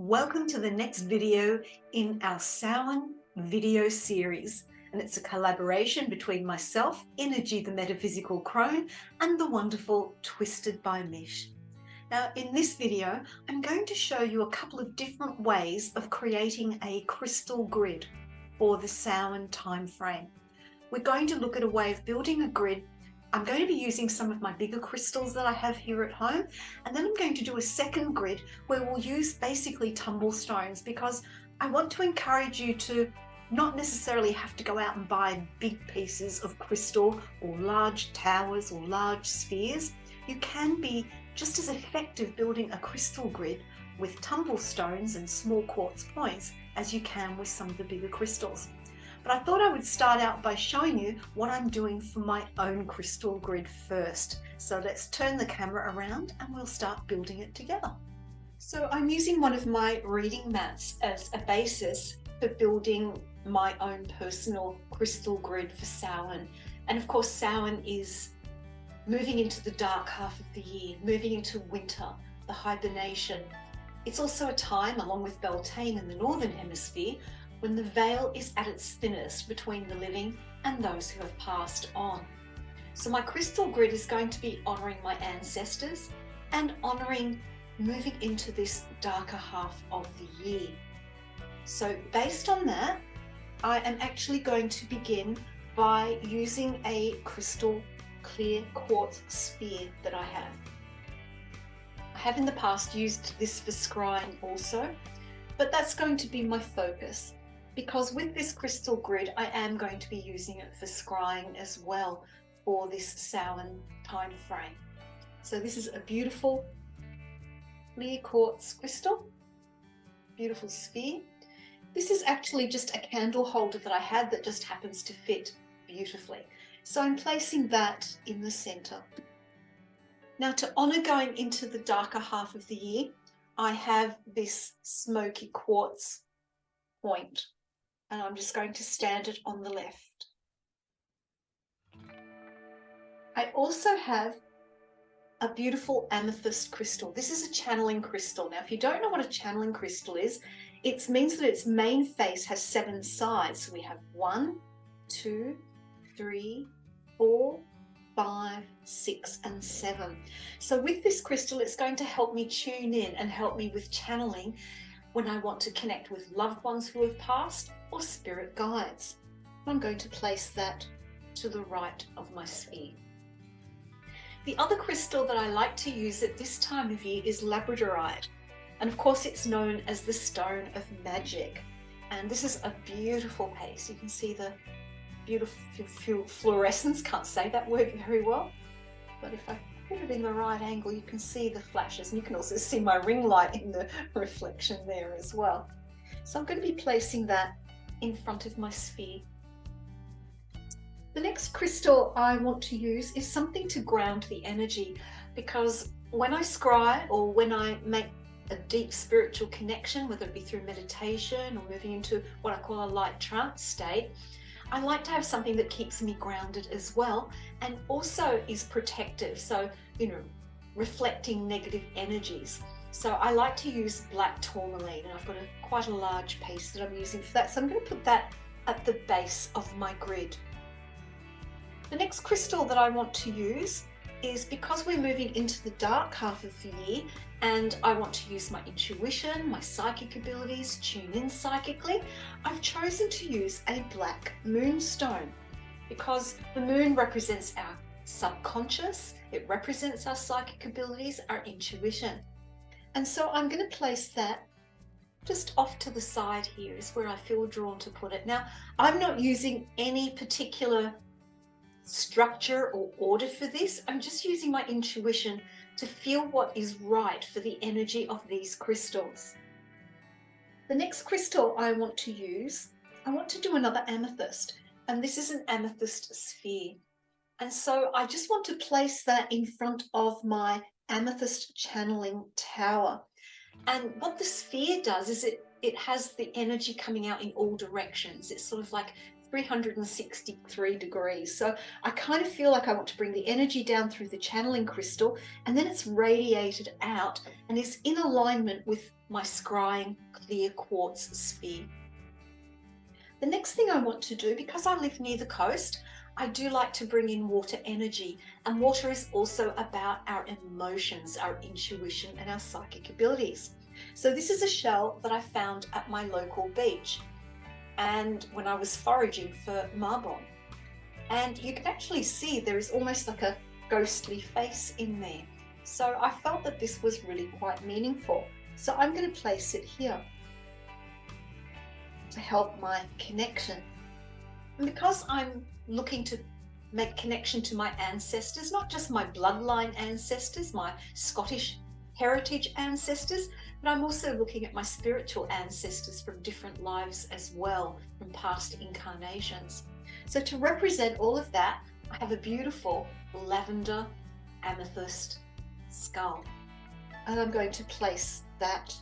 Welcome to the next video in our Samhain Video Series, and it's a collaboration between myself, Innerji the Metaphysical Crone, and the wonderful Twisted by Mish. Now in this video, I'm going to show you a couple of different ways of creating a crystal grid for the Samhain time frame. We're going to look at a way of building a grid. I'm going to be using some of my bigger crystals that I have here at home, and then I'm going to do a second grid where we'll use basically tumble stones, because I want to encourage you to not necessarily have to go out and buy big pieces of crystal or large towers or large spheres. You can be just as effective building a crystal grid with tumble stones and small quartz points as you can with some of the bigger crystals. But I thought I would start out by showing you what I'm doing for my own crystal grid first. So let's turn the camera around and we'll start building it together. So I'm using one of my reading mats as a basis for building my own personal crystal grid for Samhain. And of course, Samhain is moving into the dark half of the year, moving into winter, the hibernation. It's also a time, along with Beltane in the Northern Hemisphere, when the veil is at its thinnest between the living and those who have passed on. So my crystal grid is going to be honouring my ancestors and honouring moving into this darker half of the year. So based on that, I am actually going to begin by using a crystal clear quartz sphere that I have. I have in the past used this for scrying also, but that's going to be my focus, because with this crystal grid, I am going to be using it for scrying as well for this Samhain time frame. So this is a beautiful clear quartz crystal, beautiful sphere. This is actually just a candle holder that I had that just happens to fit beautifully. So I'm placing that in the center. Now, to honor going into the darker half of the year, I have this smoky quartz point, and I'm just going to stand it on the left. I also have a beautiful amethyst crystal. This is a channeling crystal. Now, if you don't know what a channeling crystal is, it means that its main face has 7 sides. So we have 1, 2, 3, 4, 5, 6, and 7. So with this crystal, it's going to help me tune in and help me with channeling when I want to connect with loved ones who have passed or spirit guides. I'm going to place that to the right of my sphere. The other crystal that I like to use at this time of year is labradorite. And of course, it's known as the stone of magic. And this is a beautiful piece. You can see the beautiful fluorescence. Can't say that word very well, but if I put it in the right angle, you can see the flashes, and you can also see my ring light in the reflection there as well. So I'm going to be placing that in front of my sphere. The next crystal I want to use is something to ground the energy, because when I scry or when I make a deep spiritual connection, whether it be through meditation or moving into what I call a light trance state, I like to have something that keeps me grounded as well, and also is protective. So, reflecting negative energies. So I like to use black tourmaline, and I've got quite a large piece that I'm using for that. So I'm going to put that at the base of my grid. The next crystal that I want to use is, because we're moving into the dark half of the year and I want to use my intuition, my psychic abilities, tune in psychically, I've chosen to use a black moonstone, because the moon represents our subconscious, it represents our psychic abilities, our intuition. And so I'm going to place that just off to the side here is where I feel drawn to put it. Now, I'm not using any particular structure or order for this. I'm just using my intuition to feel what is right for the energy of these crystals. The next crystal I want to use, I want to do another amethyst, and this is an amethyst sphere. And so I just want to place that in front of my amethyst channeling tower. And what the sphere does is it has the energy coming out in all directions. It's sort of like 363 degrees. So I kind of feel like I want to bring the energy down through the channeling crystal, and then it's radiated out and is in alignment with my scrying clear quartz sphere. The next thing I want to do, because I live near the coast, I do like to bring in water energy, and water is also about our emotions, our intuition, and our psychic abilities. So this is a shell that I found at my local beach, and when I was foraging for marbon, and you can actually see there is almost like a ghostly face in there. So I felt that this was really quite meaningful. So I'm going to place it here to help my connection. And because I'm looking to make connection to my ancestors, not just my bloodline ancestors, my Scottish heritage ancestors, but I'm also looking at my spiritual ancestors from different lives as well, from past incarnations. So to represent all of that, I have a beautiful lavender amethyst skull, and I'm going to place that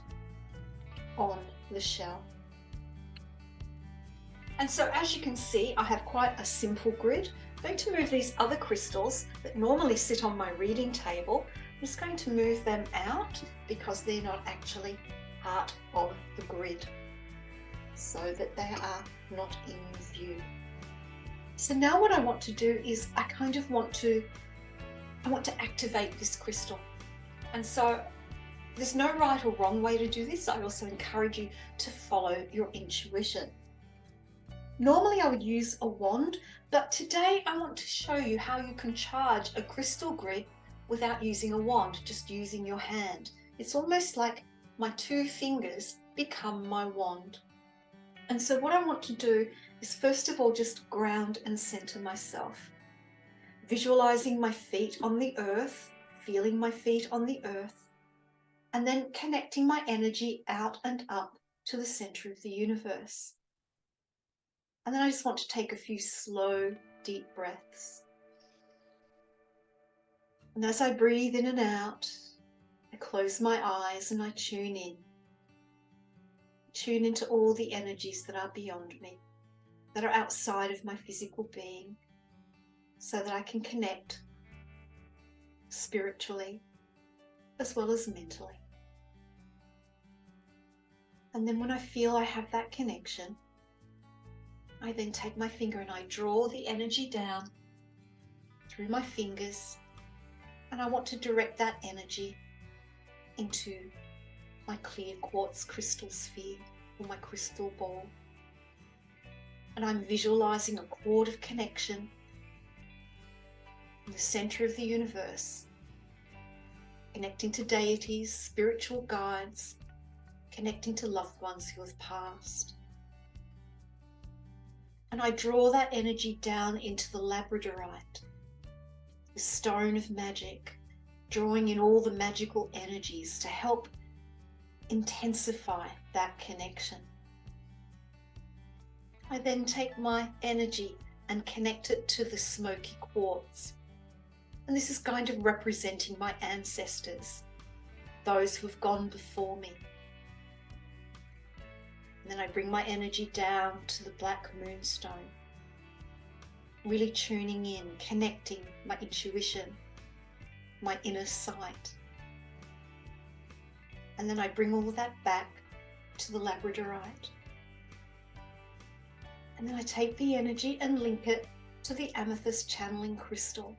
on the shell. And so as you can see, I have quite a simple grid. I'm going to move these other crystals that normally sit on my reading table. I'm just going to move them out because they're not actually part of the grid, so that they are not in view. So now what I want to do is I want to activate this crystal. And so there's no right or wrong way to do this. I also encourage you to follow your intuition. Normally I would use a wand, but today I want to show you how you can charge a crystal grid without using a wand, just using your hand. It's almost like my two fingers become my wand. And so what I want to do is first of all just ground and center myself, visualizing my feet on the earth, feeling my feet on the earth, and then connecting my energy out and up to the center of the universe. And then I just want to take a few slow, deep breaths. And as I breathe in and out, I close my eyes and I tune in. Tune into all the energies that are beyond me, that are outside of my physical being, so that I can connect spiritually as well as mentally. And then when I feel I have that connection, I then take my finger and I draw the energy down through my fingers, and I want to direct that energy into my clear quartz crystal sphere, or my crystal ball. And I'm visualizing a cord of connection in the center of the universe, connecting to deities, spiritual guides, connecting to loved ones who have passed. And I draw that energy down into the labradorite, the stone of magic, drawing in all the magical energies to help intensify that connection. I then take my energy and connect it to the smoky quartz. And this is kind of representing my ancestors, those who have gone before me. And then I bring my energy down to the black moonstone, really tuning in, connecting my intuition, my inner sight. And then I bring all of that back to the labradorite. And then I take the energy and link it to the amethyst channeling crystal,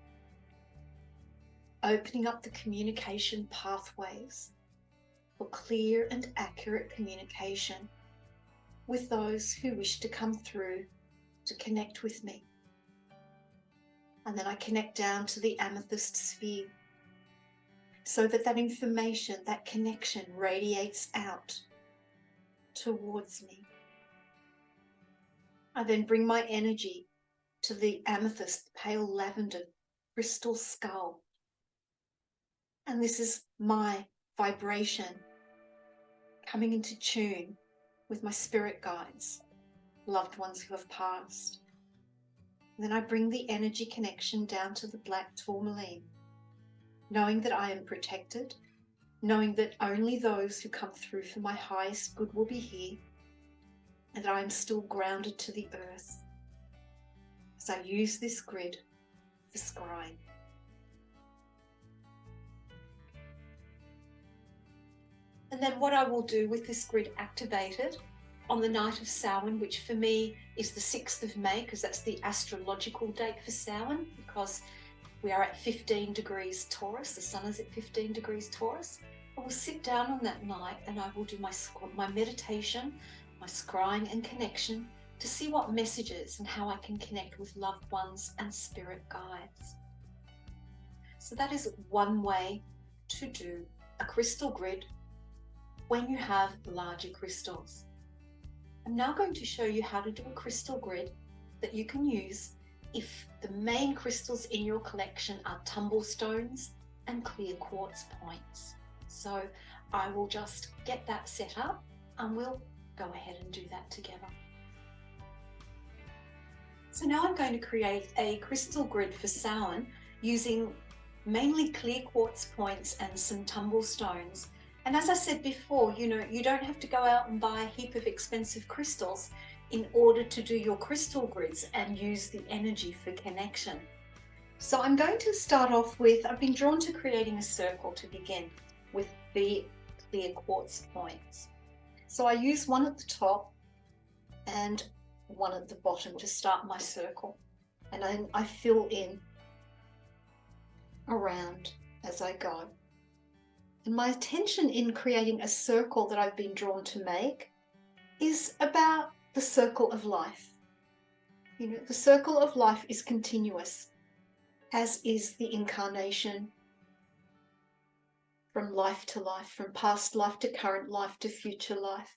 opening up the communication pathways for clear and accurate communication with those who wish to come through to connect with me. And then I connect down to the amethyst sphere so that that information, that connection radiates out towards me. I then bring my energy to the amethyst pale lavender crystal skull. And this is my vibration coming into tune with my spirit guides, loved ones who have passed. And then I bring the energy connection down to the black tourmaline, knowing that I am protected, knowing that only those who come through for my highest good will be here, and that I am still grounded to the earth, as I use this grid for scrying. And then what I will do with this grid activated on the night of Samhain, which for me is the 6th of May, because that's the astrological date for Samhain, because we are at 15 degrees Taurus, the sun is at 15 degrees Taurus. I will sit down on that night and I will do my meditation, my scrying and connection to see what messages and how I can connect with loved ones and spirit guides. So that is one way to do a crystal grid when you have larger crystals. I'm now going to show you how to do a crystal grid that you can use if the main crystals in your collection are tumble stones and clear quartz points. So I will just get that set up and we'll go ahead and do that together. So now I'm going to create a crystal grid for Samhain using mainly clear quartz points and some tumble stones. And as I said before, you don't have to go out and buy a heap of expensive crystals in order to do your crystal grids and use the energy for connection. So I'm going to start off with, I've been drawn to creating a circle to begin with the clear quartz points. So I use one at the top and one at the bottom to start my circle. And then I fill in around as I go. And my intention in creating a circle that I've been drawn to make is about the circle of life. The circle of life is continuous, as is the incarnation from life to life, from past life to current life to future life.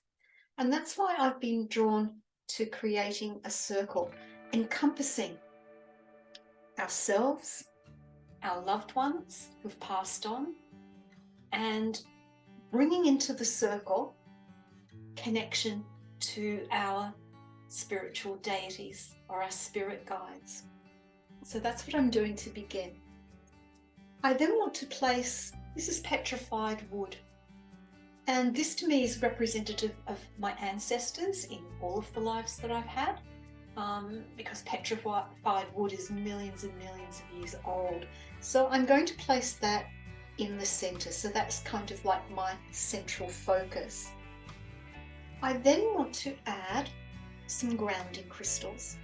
And that's why I've been drawn to creating a circle encompassing ourselves, our loved ones who've passed on, and bringing into the circle connection to our spiritual deities or our spirit guides. So that's what I'm doing to begin. I then want to place, this is petrified wood, and this to me is representative of my ancestors in all of the lives that I've had, because petrified wood is millions and millions of years old. So I'm going to place that in the center, so that's kind of like my central focus. I then want to add some grounding crystals.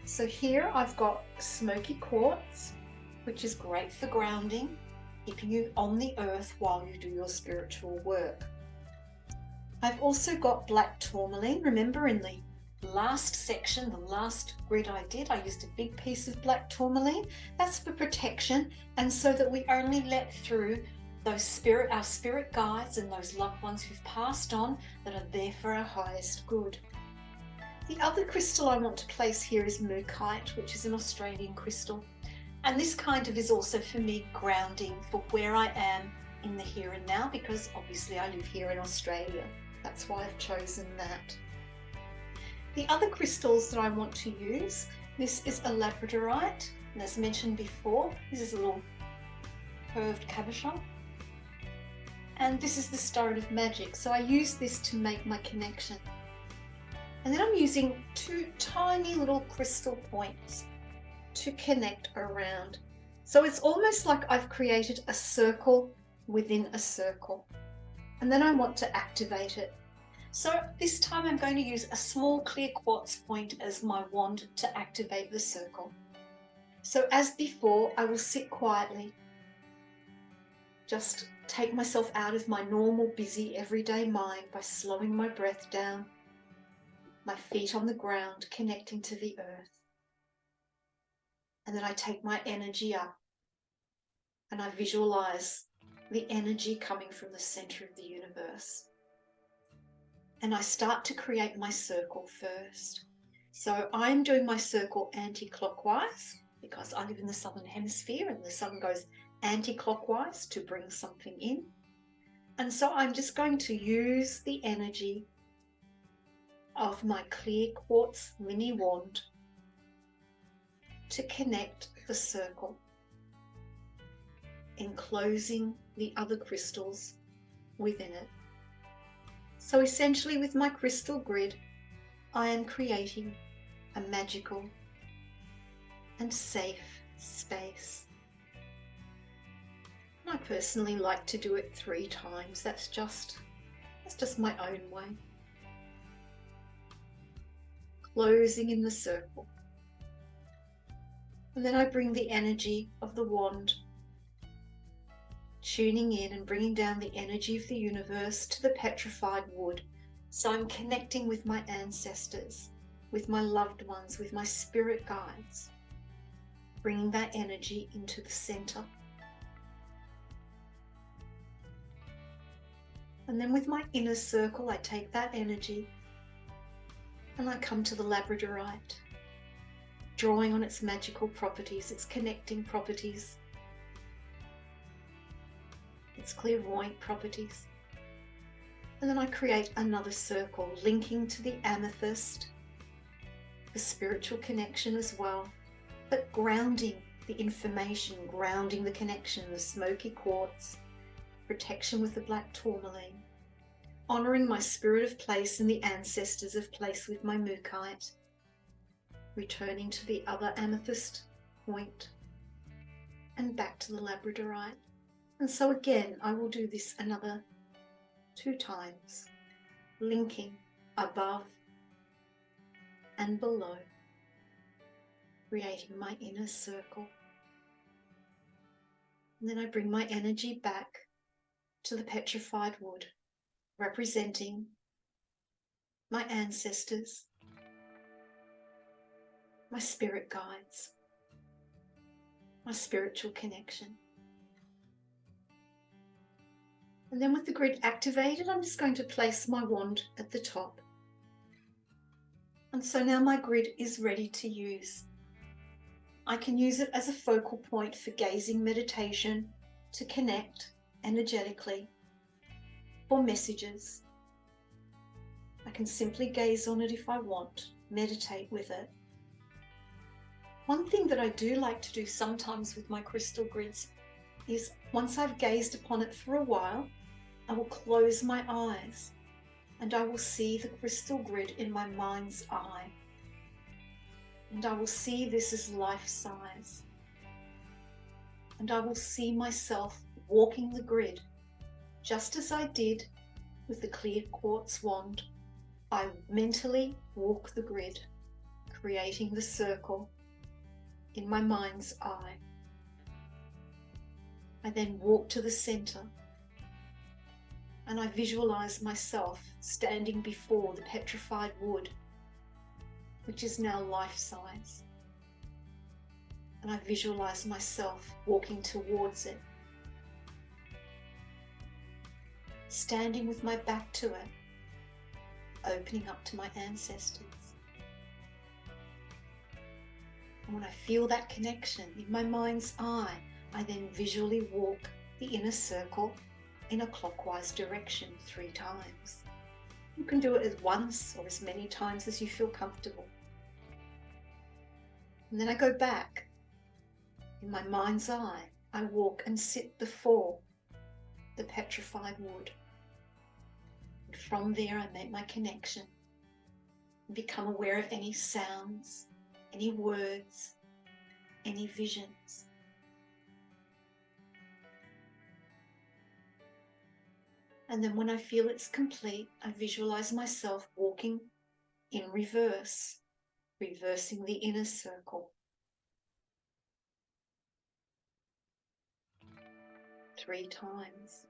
So here I've got smoky quartz, which is great for grounding, keeping you on the earth while you do your spiritual work. I've also got black tourmaline. Remember in the last section, the last grid I did, I used a big piece of black tourmaline. That's for protection, and so that we only let through our spirit guides and those loved ones who've passed on that are there for our highest good. The other crystal I want to place here is mookaite, which is an Australian crystal. And this kind of is also for me grounding for where I am in the here and now, because obviously I live here in Australia. That's why I've chosen that. The other crystals that I want to use, this is a labradorite, and as mentioned before, this is a little curved cabochon. And this is the stone of magic, so I use this to make my connection. And then I'm using 2 tiny little crystal points to connect around. So it's almost like I've created a circle within a circle. And then I want to activate it. So this time I'm going to use a small clear quartz point as my wand to activate the circle. So as before, I will sit quietly, just take myself out of my normal, busy, everyday mind by slowing my breath down, my feet on the ground, connecting to the earth. And then I take my energy up and I visualize the energy coming from the center of the universe. And I start to create my circle first. So I'm doing my circle anti-clockwise because I live in the southern hemisphere and the sun goes anti-clockwise to bring something in. And so I'm just going to use the energy of my clear quartz mini wand to connect the circle, enclosing the other crystals within it. So essentially with my crystal grid, I am creating a magical and safe space. And I personally like to do it 3 times. That's just my own way. Closing in the circle. And then I bring the energy of the wand, tuning in and bringing down the energy of the universe to the petrified wood. So I'm connecting with my ancestors, with my loved ones, with my spirit guides, bringing that energy into the center. And then with my inner circle, I take that energy and I come to the labradorite, drawing on its magical properties, its connecting properties, its clairvoyant properties. And then I create another circle, linking to the amethyst, the spiritual connection as well, but grounding the information, grounding the connection, the smoky quartz, protection with the black tourmaline, honouring my spirit of place and the ancestors of place with my mukite, returning to the other amethyst point and back to the labradorite. And so again, I will do this another 2 times, linking above and below, creating my inner circle. And then I bring my energy back to the petrified wood, representing my ancestors, my spirit guides, my spiritual connection. And then with the grid activated, I'm just going to place my wand at the top. And so now my grid is ready to use. I can use it as a focal point for gazing meditation, to connect energetically, for messages. I can simply gaze on it if I want, meditate with it. One thing that I do like to do sometimes with my crystal grids is once I've gazed upon it for a while, I will close my eyes and I will see the crystal grid in my mind's eye. And I will see this as life size. And I will see myself walking the grid, just as I did with the clear quartz wand. I mentally walk the grid, creating the circle in my mind's eye. I then walk to the center and I visualize myself standing before the petrified wood, which is now life size. And I visualize myself walking towards it, standing with my back to it, opening up to my ancestors. And when I feel that connection in my mind's eye, I then visually walk the inner circle in a clockwise direction 3 times. You can do it as once or as many times as you feel comfortable. And then I go back. In my mind's eye, I walk and sit before the petrified wood. And from there, I make my connection and become aware of any sounds, any words, any visions. And then when I feel it's complete, I visualize myself walking in reverse, reversing the inner circle 3 times.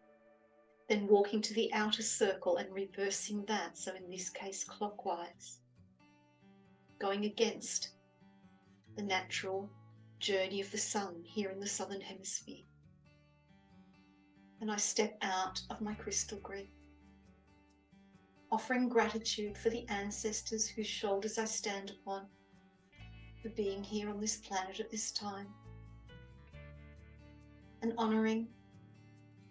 Then walking to the outer circle and reversing that, so in this case clockwise, going against the natural journey of the sun here in the southern hemisphere. And I step out of my crystal grid, offering gratitude for the ancestors whose shoulders I stand upon, for being here on this planet at this time, and honouring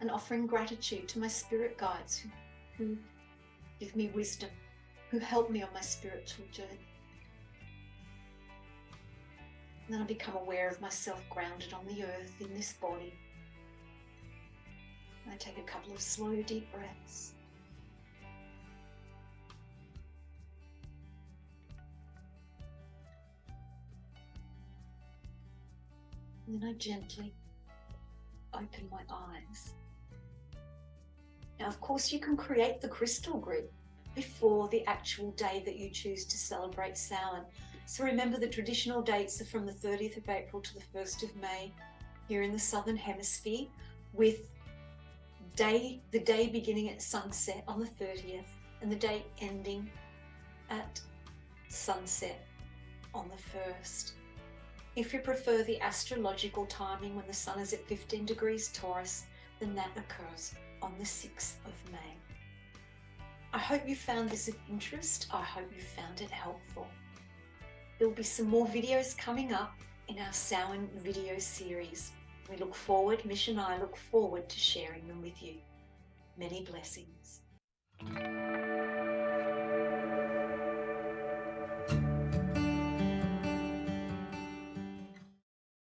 and offering gratitude to my spirit guides who give me wisdom, who help me on my spiritual journey. And then I become aware of myself grounded on the earth in this body. I take a couple of slow, deep breaths. And then I gently open my eyes. Now, of course, you can create the crystal grid before the actual day that you choose to celebrate Samhain. So remember, the traditional dates are from the 30th of April to the 1st of May here in the Southern Hemisphere, with the day beginning at sunset on the 30th and the day ending at sunset on the 1st. If you prefer the astrological timing when the sun is at 15 degrees Taurus, then that occurs on the 6th of May. I hope you found this of interest. I hope you found it helpful. There will be some more videos coming up in our Samhain Video Series. We look forward, Mish and I look forward to sharing them with you. Many blessings.